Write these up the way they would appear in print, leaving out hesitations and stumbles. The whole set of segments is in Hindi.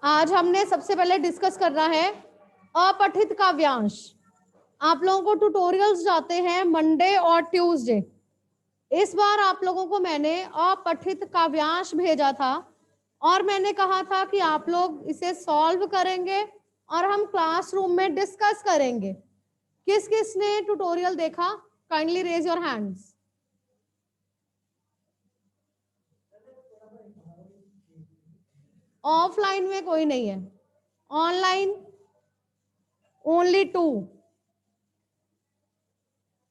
आज हमने सबसे पहले डिस्कस करना है अपठित काव्यांश। आप लोगों को ट्यूटोरियल्स जाते हैं मंडे और ट्यूसडे। इस बार आप लोगों को मैंने अपठित काव्यांश भेजा था और मैंने कहा था कि आप लोग इसे सॉल्व करेंगे और हम क्लासरूम में डिस्कस करेंगे। किस किस ने ट्यूटोरियल देखा? Kindly raise your hands. Offline में कोई नहीं है, ऑनलाइन ओनली 2,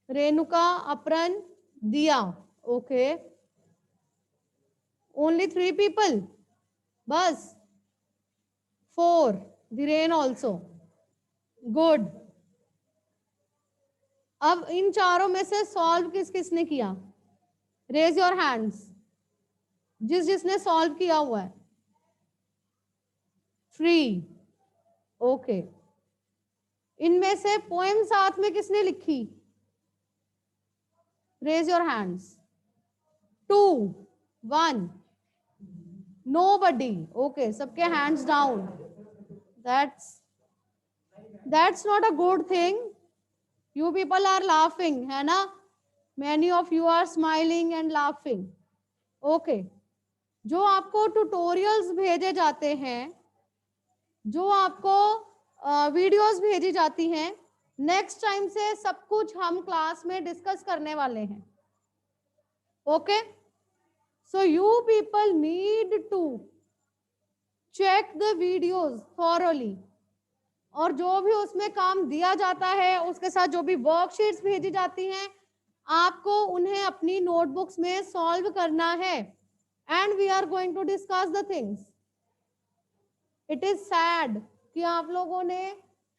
रेणुका, अपरन, दिया। ओके, ओनली 3 people, बस 4, धीरेन ऑल्सो, गुड। अब इन चारों में से सॉल्व किस किसने किया? रेज योर हैंड्स, जिसने सॉल्व किया हुआ है। 3, ओके। इनमें से पोएम साथ में किसने लिखी? Raise your hands. 2, 1, nobody, okay. सबके hands down. That's not a good thing. You people are laughing, है ना? Many of you are smiling and laughing. Okay. जो आपको ट्यूटोरियल्स भेजे जाते हैं, जो आपको वीडियोस भेजी जाती हैं, नेक्स्ट टाइम से सब कुछ हम क्लास में डिस्कस करने वाले हैं। Okay, so you people need to check the videos thoroughly, और जो भी उसमें काम दिया जाता है उसके साथ जो भी वर्कशीट्स भेजी जाती हैं, आपको उन्हें अपनी नोटबुक्स में सॉल्व करना है। And we are going to discuss the things. It is sad कि आप लोगों ने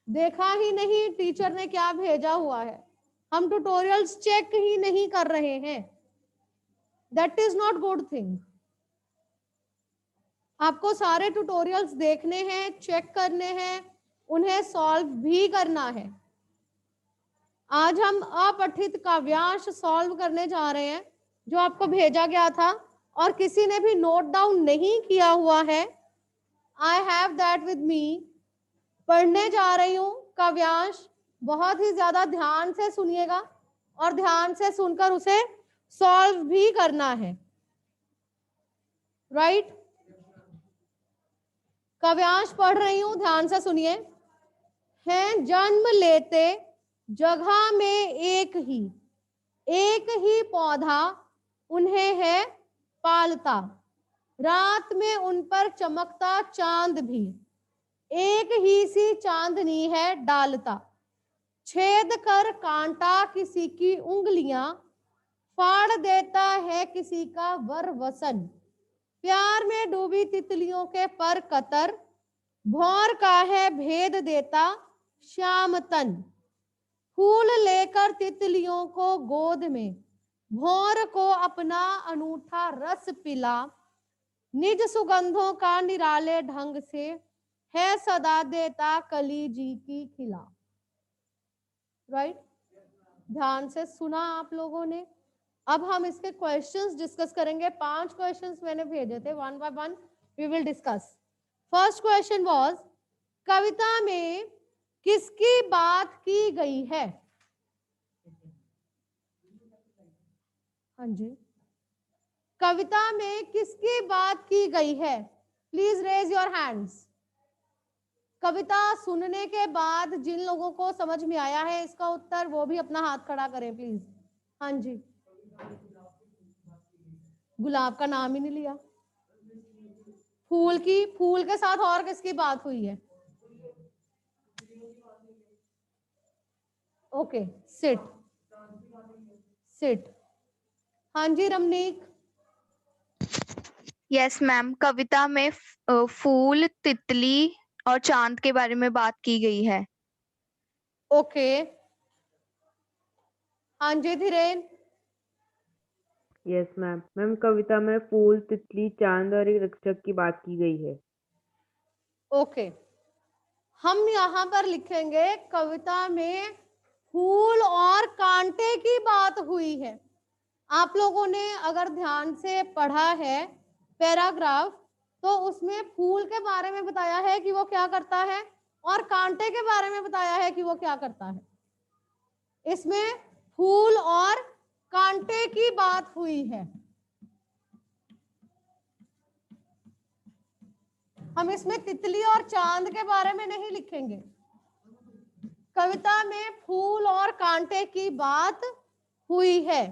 देखा ही नहीं टीचर ने क्या भेजा हुआ है। हम ट्यूटोरियल्स चेक ही नहीं कर रहे हैं। That is not good thing. आपको सारे ट्यूटोरियल्स देखने हैं, चेक करने हैं, उन्हें सॉल्व भी करना है। आज हम अपठित काव्यांश सॉल्व करने जा रहे हैं, जो आपको भेजा गया था और किसी ने भी नोट डाउन नहीं किया हुआ है। I have that with me. पढ़ने जा रही हूं काव्यांश, बहुत ही ज्यादा ध्यान से सुनिएगा और ध्यान से सुनकर उसे सॉल्व भी करना है। राइट? काव्यांश पढ़ रही हूं, ध्यान से सुनिए। हैं जन्म लेते जगह में एक ही पौधा उन्हें है पालता, रात में उन पर चमकता चांद भी, एक ही सी चांदनी है डालता, छेद कर कांटा किसी की उंगलियां, फाड़ देता है किसी का वर वसन, प्यार में डूबी तितलियों के पर कतर, भौर का है भेद देता श्याम तन, फूल लेकर तितलियों को गोद में, भौर को अपना अनूठा रस पिला, निज सुगंधों का निराले ढंग से है सदा देता कली जी की खिला। राइट? ध्यान से सुना आप लोगों ने। अब हम इसके क्वेश्चंस डिस्कस करेंगे। 5 क्वेश्चंस मैंने भेजे थे, one by one we will discuss. First question was, कविता में किसकी बात की गई है? हाँ जी, कविता में किसकी बात की गई है? Please raise your hands. कविता सुनने के बाद जिन लोगों को समझ में आया है इसका उत्तर, वो भी अपना हाथ खड़ा करें प्लीज। हाँ जी, गुलाब का नाम ही नहीं लिया। फूल के साथ और किसकी बात हुई है? Okay, sit. हाँ जी रमनीक। यस मैम, कविता में फूल, तितली और चांद के बारे में बात की गई है। ओके, हाँ जी धीरेन। Yes ma'am. मैम, कविता में फूल, तितली, चांद और एक रक्षक की बात की गई है। ओके, हम यहाँ पर लिखेंगे कविता में फूल और कांटे की बात हुई है। आप लोगों ने अगर ध्यान से पढ़ा है पैराग्राफ, तो उसमें फूल के बारे में बताया है कि वो क्या करता है और कांटे के बारे में बताया है कि वो क्या करता है। इसमें फूल और कांटे की बात हुई है। हम इसमें तितली और चांद के बारे में नहीं लिखेंगे। कविता में फूल और कांटे की बात हुई है।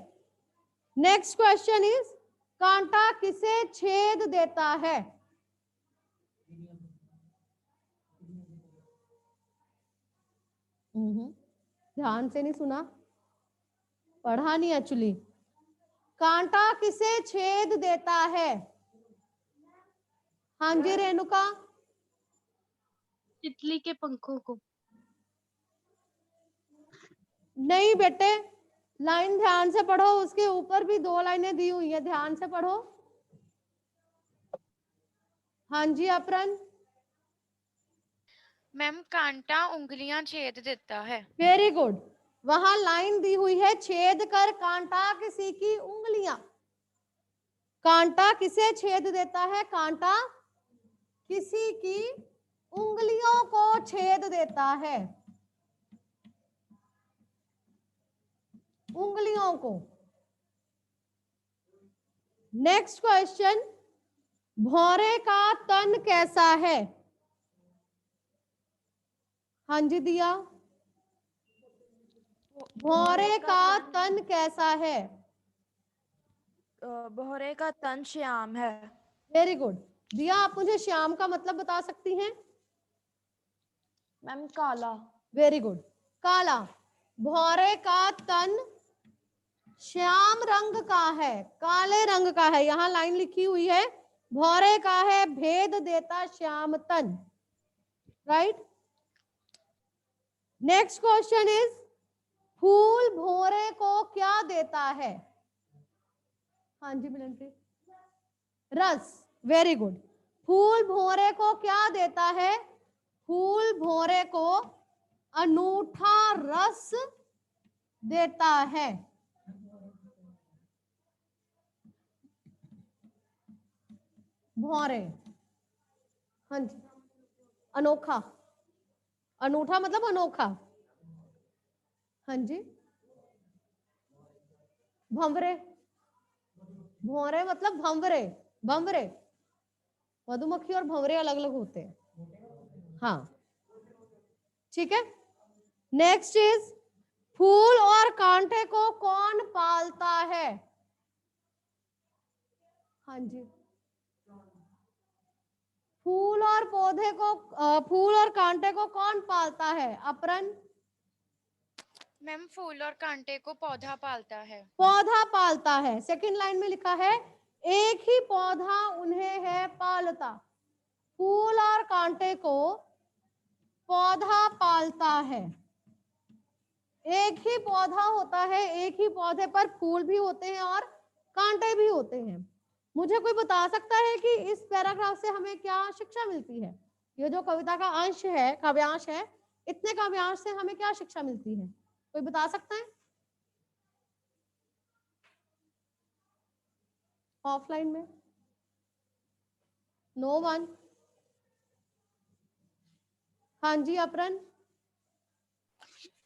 नेक्स्ट क्वेश्चन इज, कांटा किसे छेद देता है? ध्यान से नहीं सुना, पढ़ा नहीं एक्चुअली। कांटा किसे छेद देता है? हाँ जी रेणुका। तितली के पंखों को। नहीं बेटे, लाइन ध्यान से पढ़ो, उसके ऊपर भी 2 लाइनें दी हुई है, ध्यान से पढ़ो। हाँ जी अपरन। मैम कांटा उंगलियां छेद देता है। Very good. वहां लाइन दी हुई है, छेद कर कांटा किसी की उंगलियां। कांटा किसे छेद देता है? कांटा किसी की उंगलियों को छेद देता है, उंगलियों को। नेक्स्ट क्वेश्चन, भौरे का तन कैसा है? हाँ जी दिया। भौरे का तन कैसा है? भौरे का तन श्याम है। Very good. दिया, आप मुझे श्याम का मतलब बता सकती हैं? मैम काला। वेरी गुड, काला। भौरे का तन श्याम रंग का है, काले रंग का है। यहां लाइन लिखी हुई है, भौरे का है भेद देता श्याम तन। राइट। नेक्स्ट क्वेश्चन इज, फूल भौरे को क्या देता है? हाँ जी मिलनप्रीत। रस। Very good. फूल भौरे को क्या देता है? फूल भौरे को अनूठा रस देता है। भौरे, हाँ जी, अनोखा। अनूठा मतलब अनोखा। हाँ जी, भंवरे। भौरे मतलब भंवरे, भंवरे। मधुमक्खी और भंवरे अलग अलग होते हैं। हाँ ठीक है। नेक्स्ट इज, फूल और कांटे को कौन पालता है? हाँ जी, फूल और पौधे को फूल और कांटे को कौन पालता है? अपरन। मैम फूल और कांटे को पौधा पालता है। पौधा पालता है। सेकंड लाइन में लिखा है, एक ही पौधा उन्हें है पालता। फूल और कांटे को पौधा पालता है। एक ही पौधा होता है, एक ही पौधे पर फूल भी होते हैं और कांटे भी होते हैं। मुझे कोई बता सकता है कि इस पैराग्राफ से हमें क्या शिक्षा मिलती है? ये जो कविता का अंश है, काव्यांश है, इतने काव्यांश से हमें क्या शिक्षा मिलती है? कोई बता सकता है? ऑफलाइन में नो वन। हाँ जी अपरन।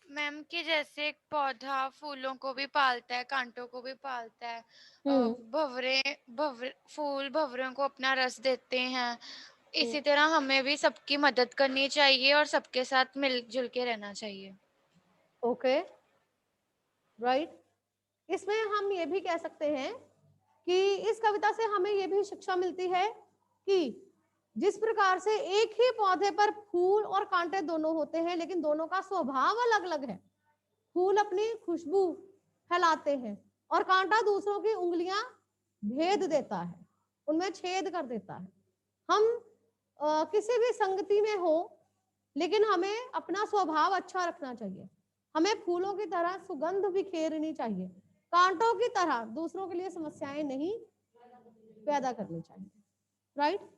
मैम कि जैसे एक पौधा फूलों को भी पालता है, कांटों को भी पालता है, फूल भंवरों को अपना रस देते हैं, इसी तरह हमें भी सबकी मदद करनी चाहिए और सबके साथ मिलजुल के रहना चाहिए। Okay right. इसमें हम ये भी कह सकते हैं कि इस कविता से हमें ये भी शिक्षा मिलती है कि जिस प्रकार से एक ही पौधे पर फूल और कांटे दोनों होते हैं, लेकिन दोनों का स्वभाव अलग अलग है। फूल अपनी खुशबू फैलाते हैं और कांटा दूसरों की उंगलियां भेद देता है, उनमें छेद कर देता है। हम किसी भी संगति में हो, लेकिन हमें अपना स्वभाव अच्छा रखना चाहिए। हमें फूलों की तरह सुगंध बिखेरनी चाहिए, कांटों की तरह दूसरों के लिए समस्याएं नहीं पैदा करनी चाहिए। राइट।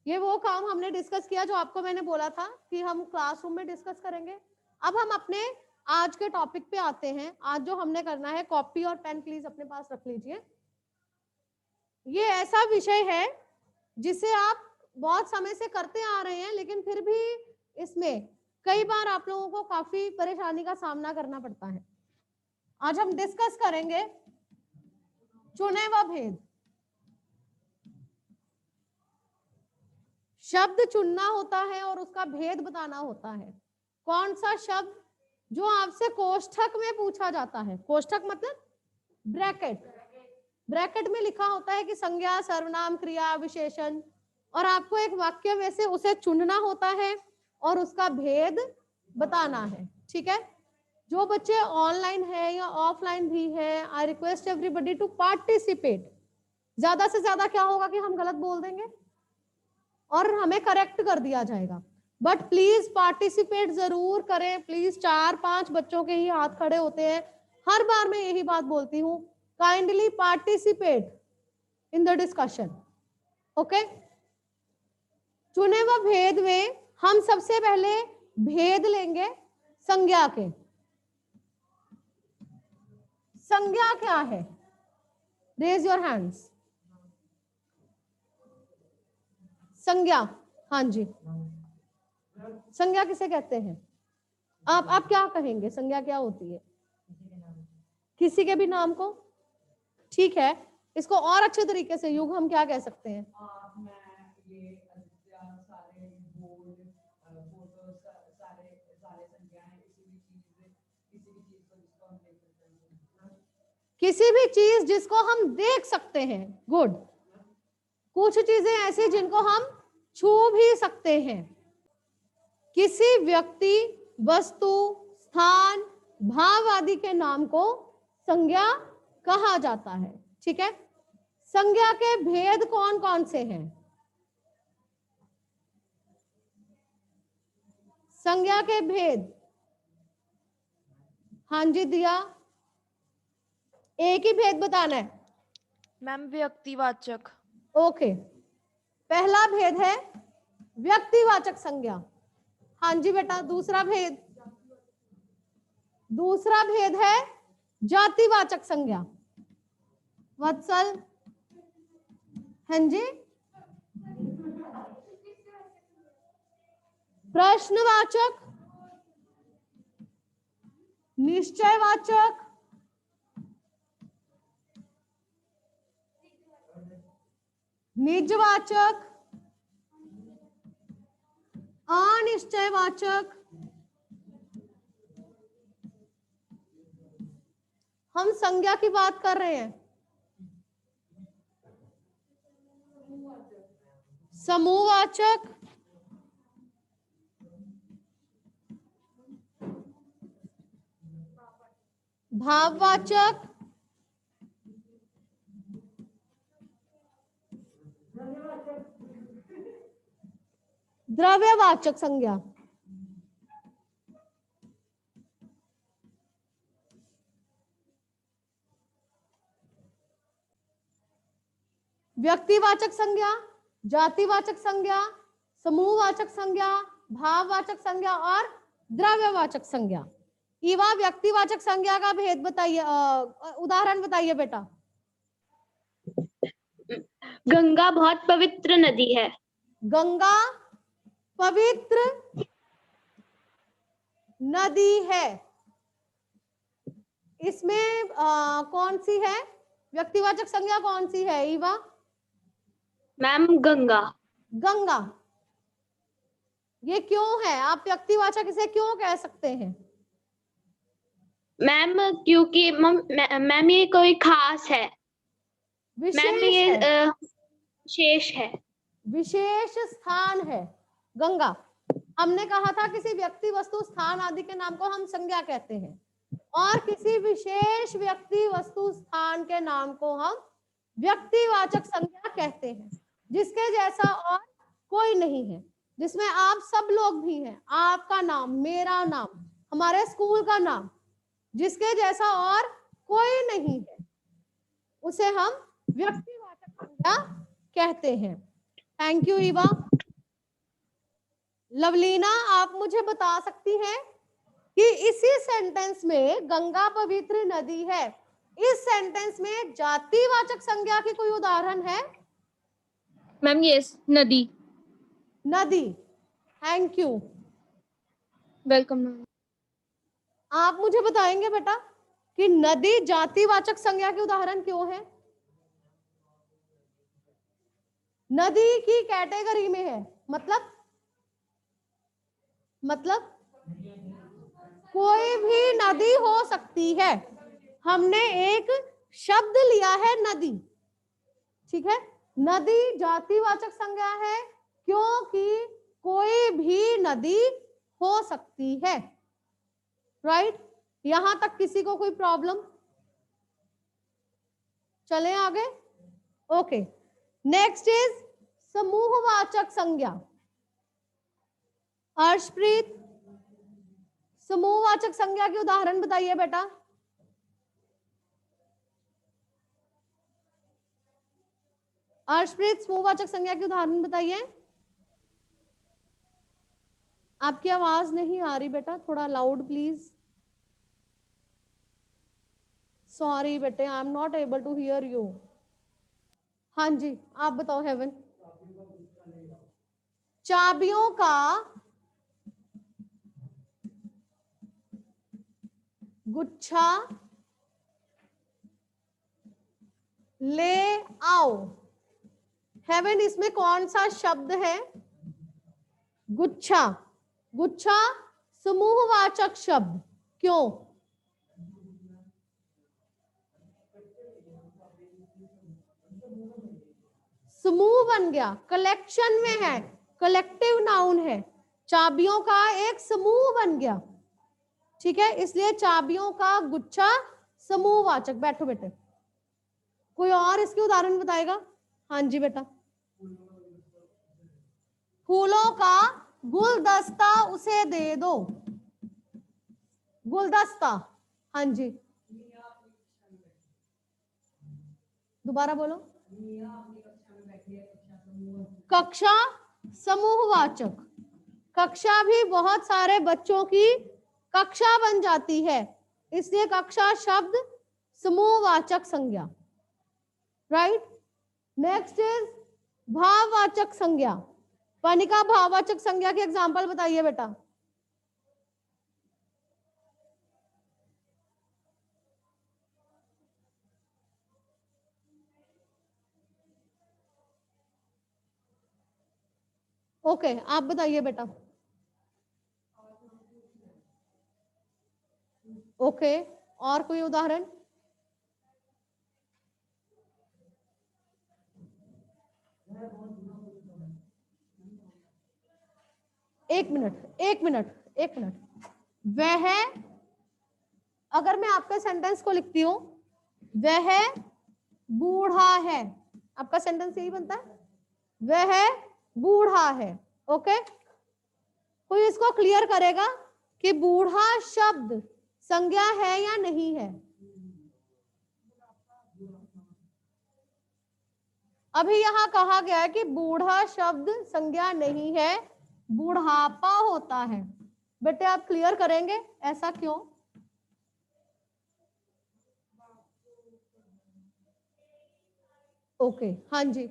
ये वो काम हमने डिस्कस किया जो आपको मैंने बोला था कि हम क्लासरूम में डिस्कस करेंगे। अब हम अपने आज के टॉपिक पे आते हैं। आज जो हमने करना है, कॉपी और पेन प्लीज अपने पास रख लीजिए। ये ऐसा विषय है जिसे आप बहुत समय से करते आ रहे हैं, लेकिन फिर भी इसमें कई बार आप लोगों को काफी परेशानी का सामना करना पड़ता है। आज हम डिस्कस करेंगे चुने व भेद। शब्द चुनना होता है और उसका भेद बताना होता है। कौन सा शब्द जो आपसे कोष्ठक में पूछा जाता है, कोष्ठक मतलब ब्रैकेट, ब्रैकेट में लिखा होता है कि संज्ञा, सर्वनाम, क्रिया, विशेषण, और आपको एक वाक्य में से उसे चुनना होता है और उसका भेद बताना है। ठीक है, जो बच्चे ऑनलाइन है या ऑफलाइन भी है, I request everybody to participate. ज्यादा से ज्यादा क्या होगा कि हम गलत बोल देंगे और हमें करेक्ट कर दिया जाएगा, बट प्लीज पार्टिसिपेट जरूर करें। प्लीज 4-5 बच्चों के ही हाथ खड़े होते हैं, हर बार मैं यही बात बोलती हूँ, kindly participate in the discussion. Okay, चुने व भेद में हम सबसे पहले भेद लेंगे संज्ञा के। संज्ञा क्या है? Raise your hands. संज्ञा, हाँ जी, संज्ञा किसे कहते हैं? आप क्या कहेंगे, संज्ञा क्या होती है? किसी के भी नाम को, ठीक है। इसको और अच्छे तरीके से युग हम क्या कह सकते हैं? किसी भी चीज जिसको हम देख सकते हैं, गुड। कुछ चीजें ऐसी जिनको हम छू भी सकते हैं। किसी व्यक्ति, वस्तु, स्थान, भाव आदि के नाम को संज्ञा कहा जाता है। ठीक है, संज्ञा के भेद कौन कौन से हैं? संज्ञा के भेद, हाँ जी दिया, एक ही भेद बताना है। मैम व्यक्तिवाचक। ओके, पहला भेद है व्यक्तिवाचक संज्ञा। हाँ जी बेटा, दूसरा भेद, दूसरा भेद है जातिवाचक संज्ञा। वत्सल, हाँ जी, प्रश्नवाचक, निश्चयवाचक, निजवाचक, अनिश्चयवाचक। हम संज्ञा की बात कर रहे हैं। समूहवाचक, भाववाचक, द्रव्यवाचक संज्ञा। व्यक्तिवाचक संज्ञा, जातिवाचक संज्ञा, समूहवाचक संज्ञा, भाववाचक संज्ञा और द्रव्यवाचक संज्ञा। ईवा, व्यक्तिवाचक संज्ञा का भेद बताइए, उदाहरण बताइए बेटा। गंगा बहुत पवित्र नदी है। गंगा पवित्र नदी है, इसमें कौन सी है व्यक्तिवाचक संज्ञा, कौन सी है ईवा? मैम गंगा। गंगा, ये क्यों है? आप व्यक्तिवाचक इसे क्यों कह सकते हैं? मैम क्योंकि मैम ये कोई खास है। मैम ये विशेष है, विशेष स्थान है गंगा। हमने कहा था किसी व्यक्ति, वस्तु, स्थान आदि के नाम को हम संज्ञा कहते हैं, और किसी विशेष व्यक्ति, वस्तु, स्थान के नाम को हम व्यक्तिवाचक संज्ञा कहते हैं, जिसके जैसा और कोई नहीं है, जिसमें आप सब लोग भी हैं। आपका नाम, मेरा नाम, हमारे स्कूल का नाम, जिसके जैसा और कोई नहीं है, उसे हम व्यक्तिवाचक संज्ञा कहते हैं। Thank you Eva. लवलीना, आप मुझे बता सकती हैं कि इसी सेंटेंस में गंगा पवित्र नदी है, इस सेंटेंस में जातिवाचक संज्ञा की कोई उदाहरण है? मैम यस, नदी। नदी, थैंक यू। Welcome ma'am. आप मुझे बताएंगे बेटा कि नदी जातिवाचक संज्ञा के उदाहरण क्यों है? नदी की कैटेगरी में है, मतलब कोई भी नदी हो सकती है। हमने एक शब्द लिया है नदी, ठीक है। नदी जातिवाचक संज्ञा है क्योंकि कोई भी नदी हो सकती है, राइट। यहां तक किसी को कोई प्रॉब्लम? चलें आगे। ओके, नेक्स्ट इज समूहवाचक संज्ञा। अर्शप्रीत, समूहवाचक संज्ञा के उदाहरण बताइए बेटा। अर्शप्रीत, समूहवाचक संज्ञा के उदाहरण बताइए। आपकी आवाज नहीं आ रही बेटा, थोड़ा लाउड प्लीज। सॉरी बेटे, I am not able to hear you. हाँ जी, आप बताओ हेवन। चाबियों का गुच्छा ले आओ। हेवन, इसमें कौन सा शब्द है? गुच्छा। गुच्छा समूहवाचक शब्द, क्यों? समूह बन गया, कलेक्शन में है, कलेक्टिव नाउन है। चाबियों का एक समूह बन गया, ठीक है, इसलिए चाबियों का गुच्छा समूहवाचक। बैठो बेटे, कोई और इसके उदाहरण बताएगा? हाँ जी बेटा। फूलों का गुलदस्ता उसे दे दो। गुलदस्ता, हाँ जी, दोबारा बोलो। कक्षा समूहवाचक। कक्षा भी बहुत सारे बच्चों की कक्षा बन जाती है, इसलिए कक्षा शब्द समूहवाचक संज्ञा, राइट। नेक्स्ट इज भाववाचक संज्ञा। पनिका, भाववाचक संज्ञा के एग्जांपल बताइए बेटा। ओके, आप बताइए बेटा। ओके, और कोई उदाहरण? एक मिनट। वह, अगर मैं आपका सेंटेंस को लिखती हूं, वह बूढ़ा है, आपका सेंटेंस यही बनता है, वह बूढ़ा है। ओके, कोई इसको क्लियर करेगा कि बूढ़ा शब्द संज्ञा है या नहीं है? अभी यहां कहा गया है कि बूढ़ा शब्द संज्ञा नहीं है, बुढ़ापा होता है। बेटे आप क्लियर करेंगे ऐसा क्यों? ओके, हाँ जी।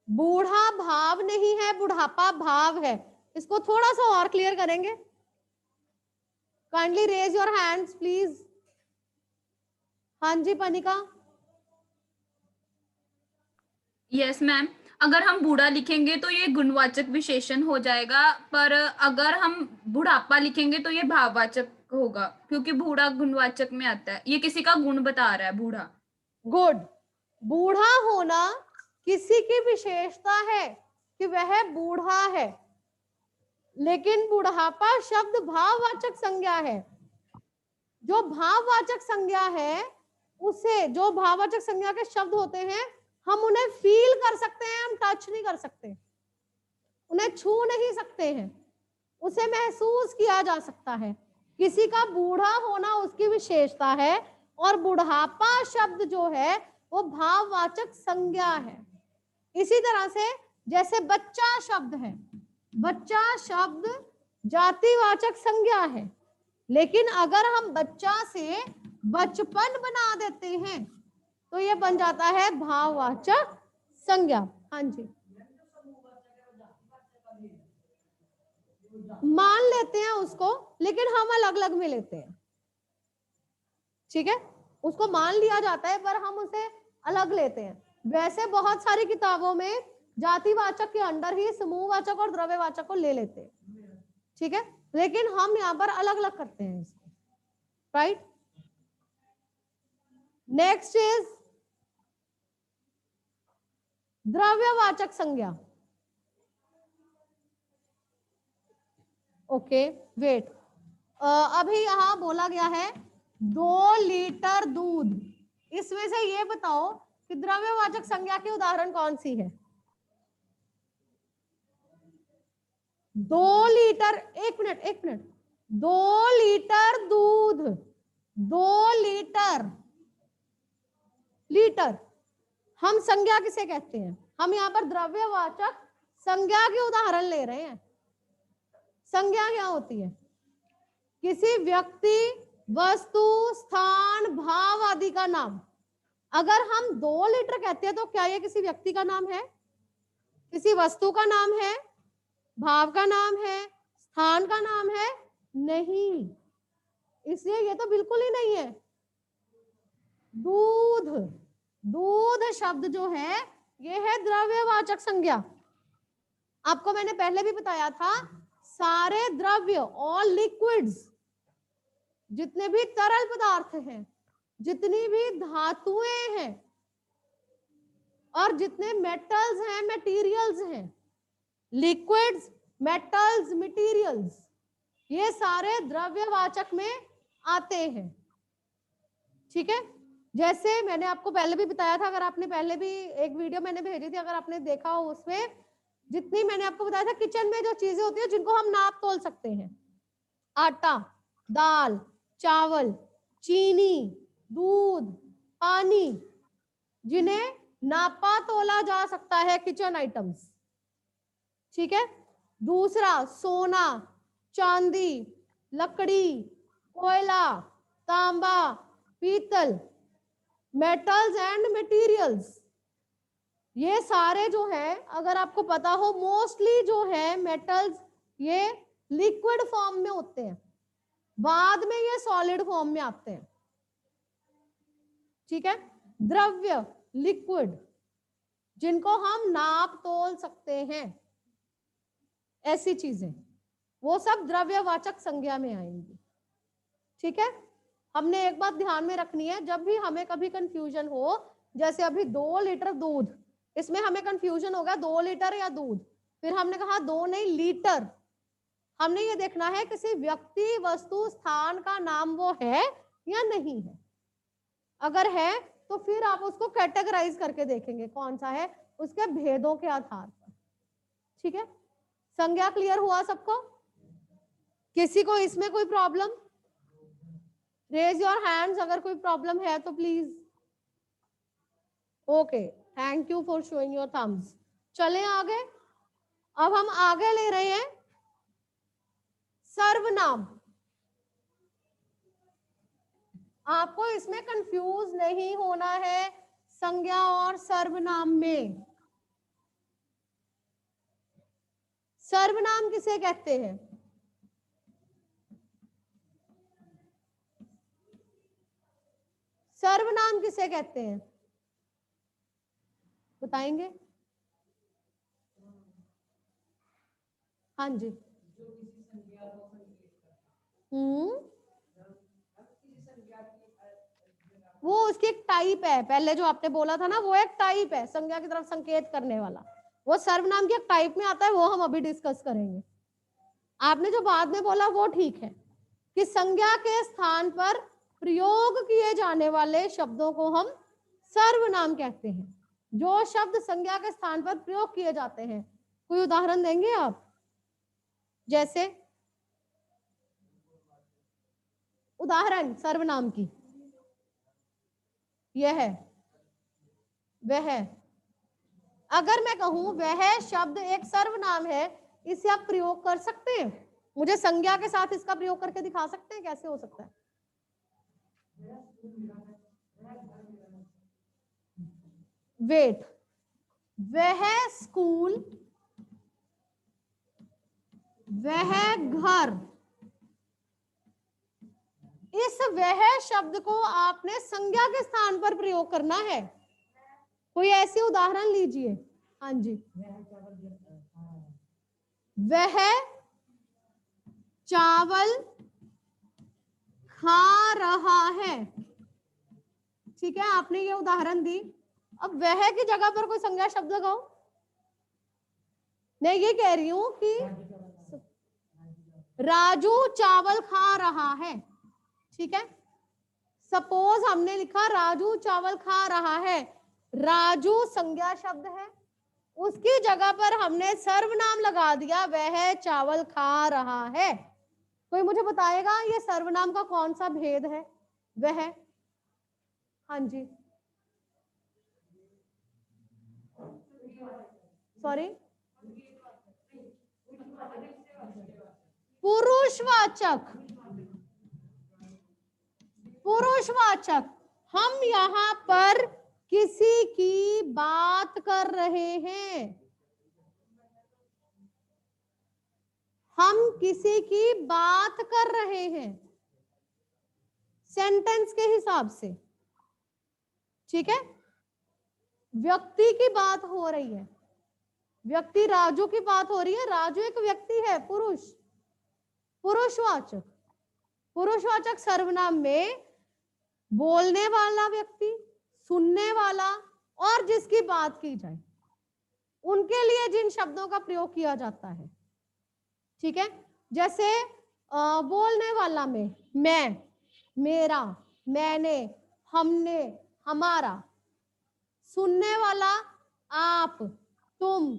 बूढ़ा भाव नहीं है, बुढ़ापा भाव है। इसको थोड़ा सा और क्लियर करेंगे? Kindly raise your hands please. हाँ जी पनिका। यस मैम, अगर हम बूढ़ा लिखेंगे तो ये गुणवाचक विशेषण हो जाएगा, पर अगर हम बुढ़ापा लिखेंगे तो ये भाववाचक होगा, क्योंकि बूढ़ा गुणवाचक में आता है। ये किसी का गुण बता रहा है बूढ़ा। गुड। बूढ़ा होना किसी की विशेषता है कि वह बूढ़ा है, लेकिन बुढ़ापा शब्द भाववाचक संज्ञा है। जो भाववाचक संज्ञा है उसे, जो भाववाचक संज्ञा के शब्द होते हैं, हम उन्हें फील कर सकते हैं, हम टच नहीं कर सकते, उन्हें छू नहीं सकते हैं, उसे महसूस किया जा सकता है। किसी का बूढ़ा होना उसकी विशेषता है, और बुढ़ापा शब्द जो है वो भाववाचक संज्ञा है। इसी तरह से जैसे बच्चा शब्द है, बच्चा शब्द जातिवाचक संज्ञा है, लेकिन अगर हम बच्चा से बचपन बना देते हैं तो ये बन जाता है भाववाचक संज्ञा। हाँ जी, मान लेते हैं उसको, लेकिन हम अलग अलग में लेते हैं। ठीक है, उसको मान लिया जाता है पर हम उसे अलग लेते हैं। वैसे बहुत सारी किताबों में जातिवाचक के अंडर ही समूहवाचक और द्रव्यवाचक को ले लेते हैं। ठीक है, लेकिन हम यहाँ पर अलग अलग करते हैं इसको। राइट, नेक्स्ट इज द्रव्यवाचक संज्ञा। ओके वेट, अभी यहां बोला गया है 2 लीटर दूध। इसमें से ये बताओ कि द्रव्यवाचक संज्ञा की उदाहरण कौन सी है? 2 लीटर, एक मिनट, 2 लीटर दूध, 2 लीटर, लीटर हम संज्ञा किसे कहते हैं? हम यहाँ पर द्रव्यवाचक संज्ञा के उदाहरण ले रहे हैं। संज्ञा क्या होती है? किसी व्यक्ति, वस्तु, स्थान, भाव आदि का नाम। अगर हम 2 लीटर कहते हैं तो क्या ये किसी व्यक्ति का नाम है, किसी वस्तु का नाम है, भाव का नाम है, स्थान का नाम है? नहीं, इसलिए ये तो बिल्कुल ही नहीं है। दूध, दूध शब्द जो है ये है द्रव्यवाचक संज्ञा। आपको मैंने पहले भी बताया था, सारे द्रव्य, ऑल लिक्विड्स, जितने भी तरल पदार्थ हैं, जितनी भी धातुएं हैं और जितने मेटल्स हैं, मटेरियल्स हैं, लिक्विड्स, मेटल्स, मटेरियल्स, ये सारे द्रव्यवाचक में आते हैं। ठीक है, जैसे मैंने आपको पहले भी बताया था, अगर आपने पहले भी एक वीडियो मैंने भेजी थी, अगर आपने देखा हो, उसमें जितनी मैंने आपको बताया था किचन में जो चीजें होती है जिनको हम नाप तोल सकते हैं, आटा, दाल, चावल, चीनी, दूध, पानी, जिन्हें नापा तोला जा सकता है, किचन आइटम्स। ठीक है, दूसरा सोना, चांदी, लकड़ी, कोयला, तांबा, पीतल, मेटल्स एंड मटेरियल्स। ये सारे जो है, अगर आपको पता हो, मोस्टली जो है मेटल्स ये लिक्विड फॉर्म में होते हैं, बाद में ये सॉलिड फॉर्म में आते हैं। ठीक है, द्रव्य, लिक्विड, जिनको हम नाप तोल सकते हैं, ऐसी चीजें, वो सब द्रव्यवाचक संज्ञा में आएंगी। ठीक है, हमने एक बात ध्यान में रखनी है, जब भी हमें कभी कंफ्यूजन हो, जैसे अभी 2 लीटर दूध, इसमें हमें कंफ्यूजन होगा 2 लीटर या दूध, फिर हमने कहा 2 नहीं लीटर। हमने ये देखना है किसी व्यक्ति, वस्तु, स्थान का नाम वो है या नहीं है। अगर है तो फिर आप उसको कैटेगराइज करके देखेंगे कौन सा है, उसके भेदों के आधार पर। ठीक है, संज्ञा क्लियर हुआ सबको? किसी को इसमें कोई प्रॉब्लम? रेज योर हैंड्स अगर कोई प्रॉब्लम है तो please. Okay, thank you for showing your thumbs. चलें आगे। अब हम आगे ले रहे हैं सर्वनाम। आपको इसमें कंफ्यूज नहीं होना है संज्ञा और सर्वनाम में। सर्वनाम किसे कहते हैं? सर्वनाम किसे कहते हैं बताएंगे? हाँ जी, वो उसकी एक टाइप है। पहले जो आपने बोला था ना, वो एक टाइप है संज्ञा की तरफ संकेत करने वाला, वो सर्वनाम की एक टाइप में आता है, वो हम अभी डिस्कस करेंगे। आपने जो बाद में बोला वो ठीक है कि संज्ञा के स्थान पर प्रयोग किए जाने वाले शब्दों को हम सर्वनाम कहते हैं। जो शब्द संज्ञा के स्थान पर प्रयोग किए जाते हैं, कोई उदाहरण देंगे आप? जैसे उदाहरण सर्वनाम की, यह है, वह है। अगर मैं कहूं वह शब्द एक सर्वनाम है, इसे आप प्रयोग कर सकते हैं? मुझे संज्ञा के साथ इसका प्रयोग करके दिखा सकते हैं? कैसे हो सकता है? वेट, वह स्कूल, वह घर। इस वह शब्द को आपने संज्ञा के स्थान पर प्रयोग करना है। कोई ऐसी उदाहरण लीजिए। हाँ जी, वह चावल खा रहा है। ठीक है, आपने ये उदाहरण दी। अब वह की जगह पर कोई संज्ञा शब्द लगाओ। मैं ये कह रही हूं कि राजू चावल खा रहा है। ठीक है, सपोज हमने लिखा राजू चावल खा रहा है, राजू संज्ञा शब्द है, उसकी जगह पर हमने सर्वनाम लगा दिया, वह चावल खा रहा है। कोई मुझे बताएगा ये सर्वनाम का कौन सा भेद है? वह, हाँ जी, सॉरी, पुरुषवाचक। पुरुषवाचक। हम यहाँ पर किसी की बात कर रहे हैं, हम किसी की बात कर रहे हैं सेंटेंस के हिसाब से। ठीक है, व्यक्ति की बात हो रही है, व्यक्ति राजू की बात हो रही है, राजू एक व्यक्ति है, पुरुष, पुरुषवाचक। पुरुषवाचक सर्वनाम में बोलने वाला व्यक्ति, सुनने वाला और जिसकी बात की जाए उनके लिए जिन शब्दों का प्रयोग किया जाता है। ठीक है, जैसे बोलने वाला में मैं, मेरा, मैंने, हमने, हमारा। सुनने वाला आप, तुम,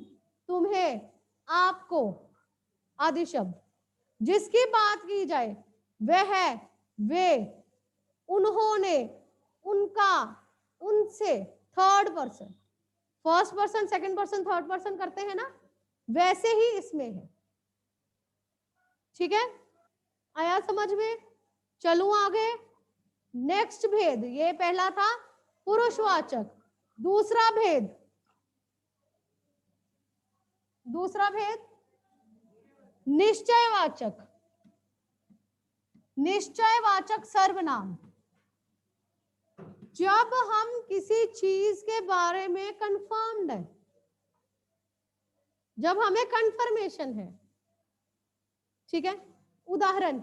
तुम्हें, आपको आदि शब्द। जिसकी बात की जाए वह, वे, उन्होंने, उनका, उनसे। Third person, first person, second person, third person करते हैं ना, वैसे ही इसमें है। ठीक है, आया समझ में? चलूं आगे। नेक्स्ट भेद, ये पहला था पुरुषवाचक। दूसरा भेद, दूसरा भेद निश्चयवाचक। निश्चयवाचक सर्वनाम, जब हम किसी चीज के बारे में कंफर्म्ड है, जब हमें कंफर्मेशन है। ठीक है, उदाहरण,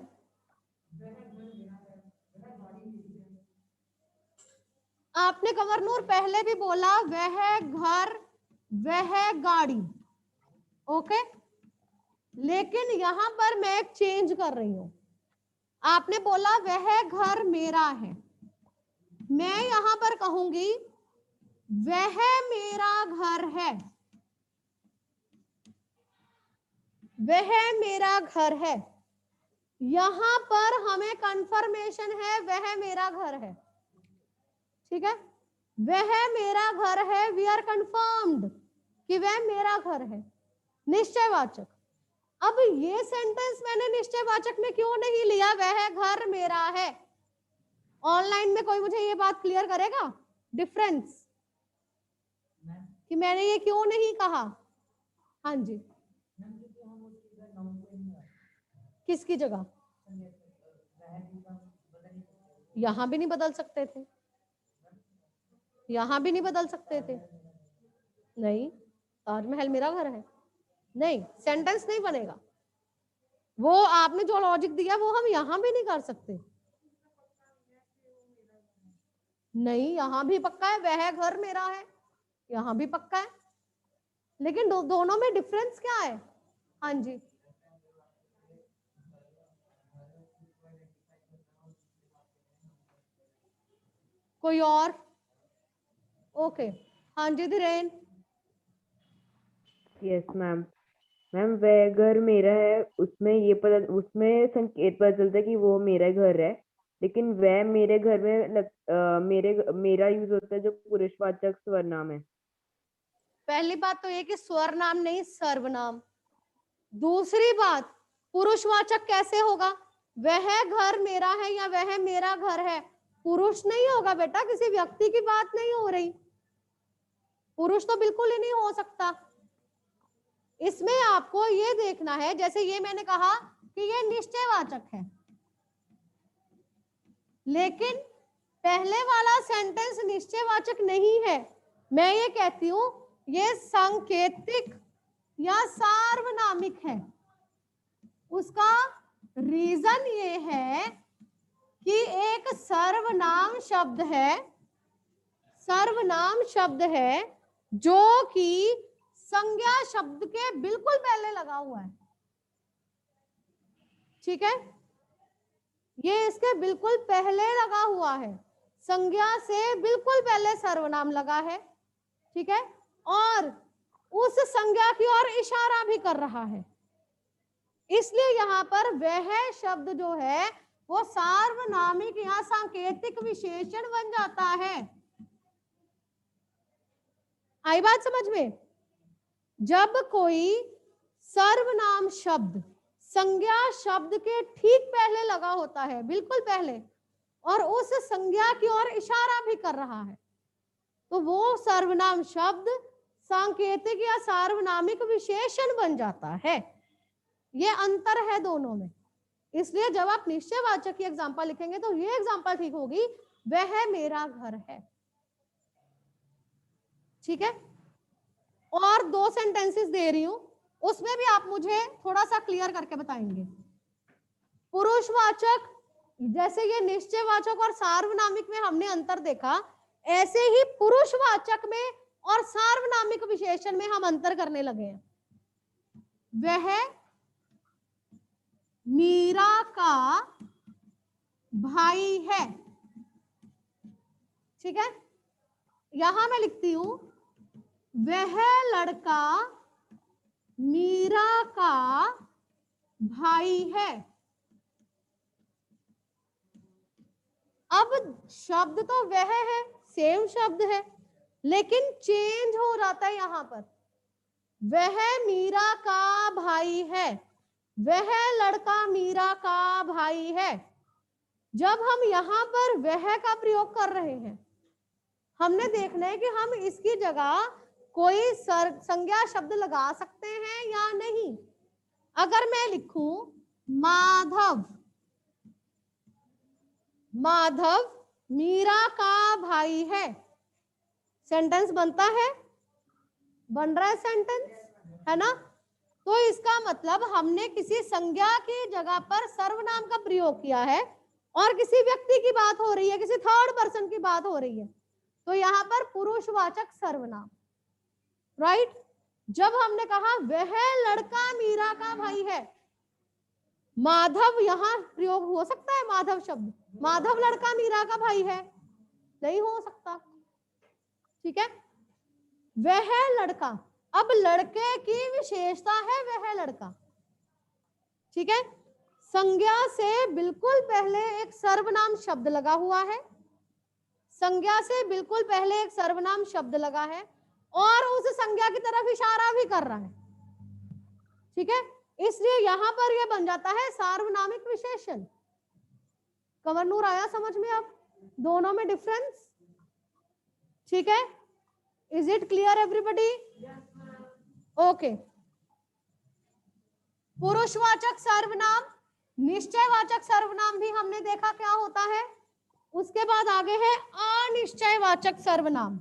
आपने कंवर नूर पहले भी बोला वह घर, वह गाड़ी। ओके, लेकिन यहां पर मैं एक चेंज कर रही हूं। आपने बोला वह घर मेरा है, मैं यहां पर कहूंगी वह मेरा घर है, वह मेरा घर है। यहां पर हमें कंफर्मेशन है वह मेरा घर है। ठीक है, वह मेरा घर है, वी आर कंफर्म्ड कि वह मेरा घर है। निश्चयवाचक। अब ये सेंटेंस मैंने निश्चयवाचक में क्यों नहीं लिया, वह घर मेरा है? ऑनलाइन में कोई मुझे ये बात क्लियर करेगा डिफरेंस कि मैंने ये क्यों नहीं कहा? हाँ जी, किसकी जगह? यहां भी नहीं बदल सकते थे, यहां भी नहीं बदल सकते थे। नहीं, ताजमहल मेरा घर है, नहीं, सेंटेंस नहीं बनेगा। वो आपने जो लॉजिक दिया वो हम यहां भी नहीं कर सकते। नहीं, यहां भी पक्का है, वह घर मेरा है, यहां भी पक्का है, लेकिन दोनों में डिफरेंस क्या है? हाँ जी, कोई और? ओके, हाँ जी धीरेन। Yes ma'am. मैम वह घर मेरा है, उसमें संकेत पता चलता है कि वो मेरा घर है, लेकिन वह मेरे घर में मेरा यूज होता है जो पुरुषवाचक सर्वनाम है। पहली बात तो ये कि स्वरनाम नहीं सर्वनाम। दूसरी बात, पुरुषवाचक कैसे होगा? वह घर मेरा है या वह मेरा घर है, पुरुष नहीं होगा बेटा, किसी व्यक्ति की बात नहीं हो रही। पुरुष तो बिल्कुल ही नहीं हो सकता। इसमें आपको ये देखना है, जैसे ये मैंने कहा कि ये निश्चयवाचक है, लेकिन पहले वाला सेंटेंस निश्चयवाचक नहीं है। मैं ये कहती हूं ये सांकेतिक या सार्वनामिक है। उसका रीजन ये है कि एक सर्वनाम शब्द है, सर्वनाम शब्द है जो कि संज्ञा शब्द के बिल्कुल पहले लगा हुआ है। ठीक है, ये इसके बिल्कुल पहले लगा हुआ है, संज्ञा से बिल्कुल पहले सर्वनाम लगा है। ठीक है, और उस संज्ञा की ओर इशारा भी कर रहा है, इसलिए यहाँ पर वह शब्द जो है वो सार्वनामिक या सांकेतिक विशेषण बन जाता है। आई बात समझ में? जब कोई सर्वनाम शब्द संज्ञा शब्द के ठीक पहले लगा होता है, बिल्कुल पहले, और उस संज्ञा की ओर इशारा भी कर रहा है, तो वो सर्वनाम शब्द सांकेतिक या सार्वनामिक विशेषण बन जाता है। ये अंतर है दोनों में। इसलिए जब आप निश्चयवाचक की एग्जांपल लिखेंगे तो ये एग्जांपल ठीक होगी, वह मेरा घर है। ठीक है, और 2 सेंटेंसेस दे रही हूं, उसमें भी आप मुझे थोड़ा सा क्लियर करके बताएंगे। पुरुषवाचक, जैसे ये निश्चयवाचक और सार्वनामिक में हमने अंतर देखा, ऐसे ही पुरुषवाचक में और सार्वनामिक विशेषण में हम अंतर करने लगे हैं। वह मीरा का भाई है। ठीक है, यहां मैं लिखती हूं वह लड़का मीरा का भाई है। अब शब्द तो वह है, सेम शब्द है, लेकिन चेंज हो जाता है यहां पर। वह मीरा का भाई है, वह लड़का मीरा का भाई है। जब हम यहां पर वह का प्रयोग कर रहे हैं, हमने देखना है कि हम इसकी जगह कोई संज्ञा शब्द लगा सकते हैं या नहीं। अगर मैं लिखूं माधव, माधव मीरा का भाई है, सेंटेंस बनता है, बन रहा है सेंटेंस, है ना? तो इसका मतलब हमने किसी संज्ञा की जगह पर सर्वनाम का प्रयोग किया है और किसी व्यक्ति की बात हो रही है, किसी थर्ड पर्सन की बात हो रही है, तो यहाँ पर पुरुषवाचक सर्वनाम, राइट? जब हमने कहा वह लड़का मीरा का भाई है, माधव यहाँ प्रयोग हो सकता है, माधव शब्द, माधव लड़का मीरा का भाई है, नहीं हो सकता। ठीक है, वह लड़का, अब लड़के की विशेषता है वह लड़का। ठीक है, संज्ञा से बिल्कुल पहले एक सर्वनाम शब्द लगा हुआ है, संज्ञा से बिल्कुल पहले एक सर्वनाम शब्द लगा है और उस संज्ञा की तरफ इशारा भी कर रहा है। ठीक है, इसलिए यहां पर यह बन जाता है सार्वनामिक विशेषण। कंवरनूर आया समझ में अब दोनों में डिफरेंस? ठीक है, is it clear everybody? Okay, पुरुषवाचक सर्वनाम, निश्चयवाचक सर्वनाम भी हमने देखा क्या होता है। उसके बाद आगे है अनिश्चयवाचक सर्वनाम।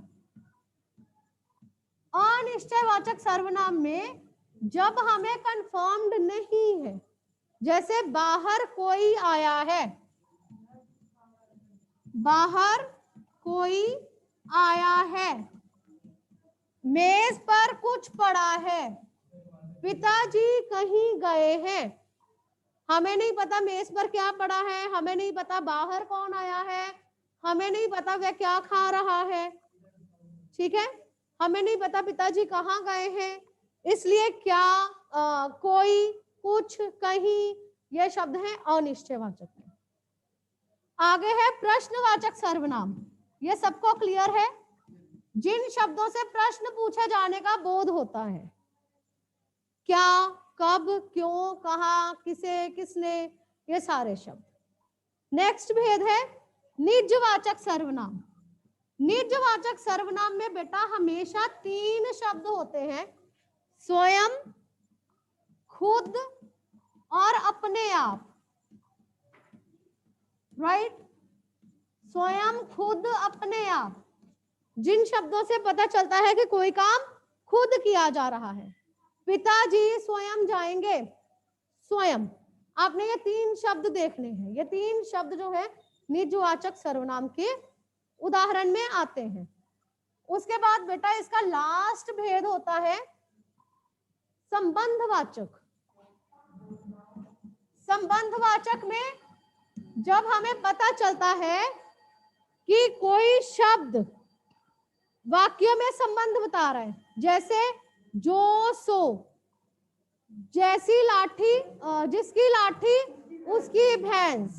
अनिश्चयवाचक सर्वनाम में जब हमें कंफर्म्ड नहीं है, जैसे बाहर कोई आया है, बाहर कोई आया है, मेज पर कुछ पड़ा है, पिताजी कहीं गए हैं, हमें नहीं पता मेज पर क्या पड़ा है, हमें नहीं पता बाहर कौन आया है, हमें नहीं पता वह क्या खा रहा है। ठीक है, हमें नहीं पता पिताजी कहाँ गए हैं, इसलिए क्या, कोई, कुछ, कहीं, यह शब्द है अनिश्चयवाचक। आगे है प्रश्नवाचक सर्वनाम। यह सबको क्लियर है? जिन शब्दों से प्रश्न पूछे जाने का बोध होता है, क्या, कब, क्यों, कहाँ, किसे, किसने, ये सारे शब्द। नेक्स्ट भेद है निजवाचक सर्वनाम। निजवाचक सर्वनाम में बेटा हमेशा 3 शब्द होते हैं, स्वयं, खुद और अपने आप। राइट, स्वयं, खुद, अपने आप, जिन शब्दों से पता चलता है कि कोई काम खुद किया जा रहा है। पिताजी स्वयं जाएंगे, स्वयं। आपने ये 3 शब्द देखने हैं, ये 3 शब्द जो है निजवाचक सर्वनाम के उदाहरण में आते हैं। उसके बाद बेटा इसका लास्ट भेद होता है संबंधवाचक। संबंधवाचक में जब हमें पता चलता है कि कोई शब्द वाक्य में संबंध बता रहा है, जैसे जो सो, जैसी लाठी, जिसकी लाठी उसकी भैंस,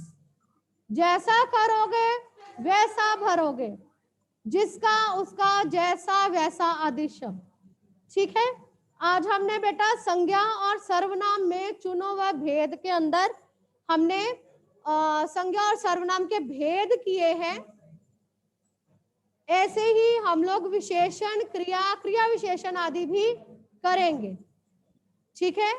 जैसा करोगे वैसा भरोगे, जिसका उसका जैसा वैसा आदि शब्द। ठीक है, आज हमने बेटा संज्ञा और सर्वनाम में चुनो व भेद के अंदर हमने संज्ञा और सर्वनाम के भेद किए हैं। ऐसे ही हम लोग विशेषण, क्रिया, क्रिया विशेषण आदि भी करेंगे। ठीक है।